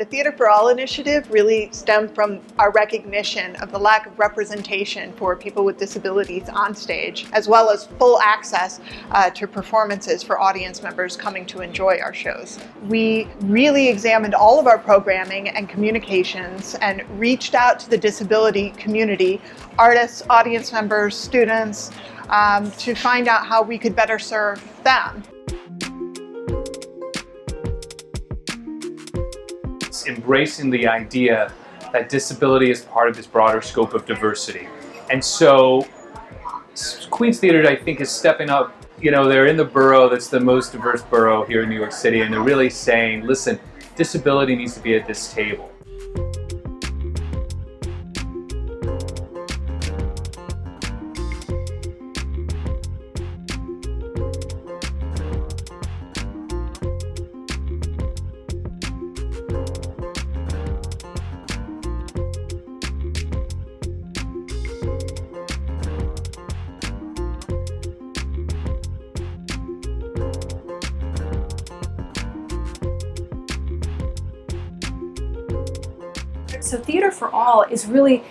The Theater for All initiative really stemmed from our recognition of the lack of representation for people with disabilities on stage, as well as full access to performances for audience members coming to enjoy our shows. We really examined all of our programming and communications and reached out to the disability community, artists, audience members, students, to find out how we could better serve them. Embracing the idea that disability is part of this broader scope of diversity. And so Queens Theater, I think, is stepping up. You know, they're in the borough that's the most diverse borough here in New York City, and they're really saying, listen, disability needs to be at this table. So Theater for All is really,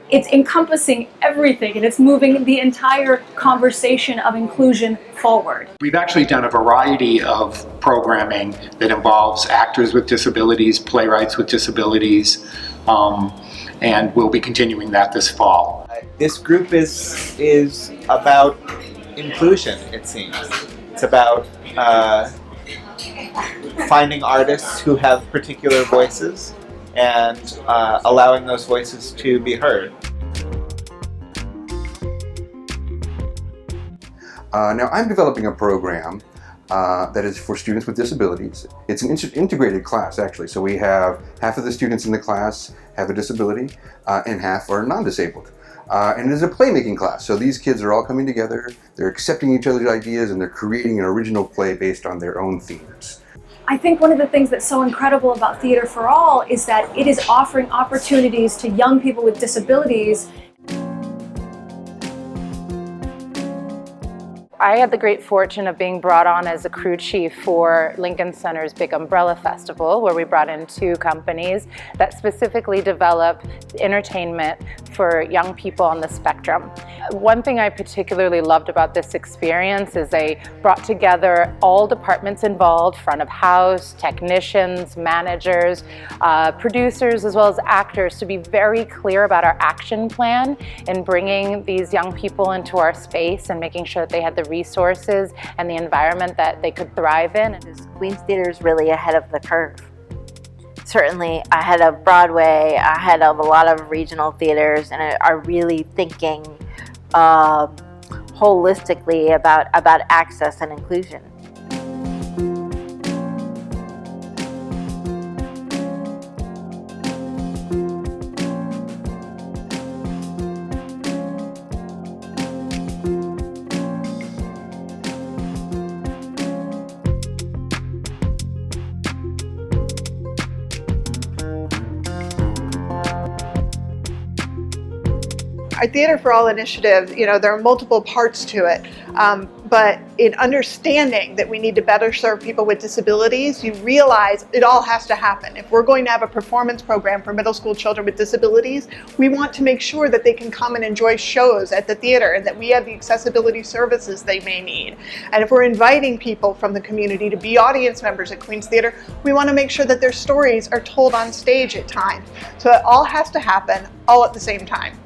it's encompassing everything, and it's moving the entire conversation of inclusion forward. We've actually done a variety of programming that involves actors with disabilities, playwrights with disabilities, and we'll be continuing that this fall. This group is about inclusion, it seems. It's about finding artists who have particular voices and allowing those voices to be heard. Now I'm developing a program that is for students with disabilities. It's an integrated class, actually, so we have half of the students in the class have a disability and half are non-disabled. And it is a playmaking class, so these kids are all coming together, they're accepting each other's ideas, and they're creating an original play based on their own themes. I think one of the things that's so incredible about Theater for All is that it is offering opportunities to young people with disabilities. I had the great fortune of being brought on as a crew chief for Lincoln Center's Big Umbrella Festival, where we brought in 2 companies that specifically develop entertainment for young people on the spectrum. One thing I particularly loved about this experience is they brought together all departments involved, front of house, technicians, managers, producers, as well as actors, to be very clear about our action plan in bringing these young people into our space and making sure that they had the resources and the environment that they could thrive in. Queens Theater is really ahead of the curve. Certainly ahead of Broadway, ahead of a lot of regional theaters, and are really thinking holistically about access and inclusion. Our Theater for All initiative, there are multiple parts to it, but in understanding that we need to better serve people with disabilities, you realize it all has to happen. If we're going to have a performance program for middle school children with disabilities, we want to make sure that they can come and enjoy shows at the theater and that we have the accessibility services they may need. And if we're inviting people from the community to be audience members at Queens Theater, we want to make sure that their stories are told on stage at times. So it all has to happen all at the same time.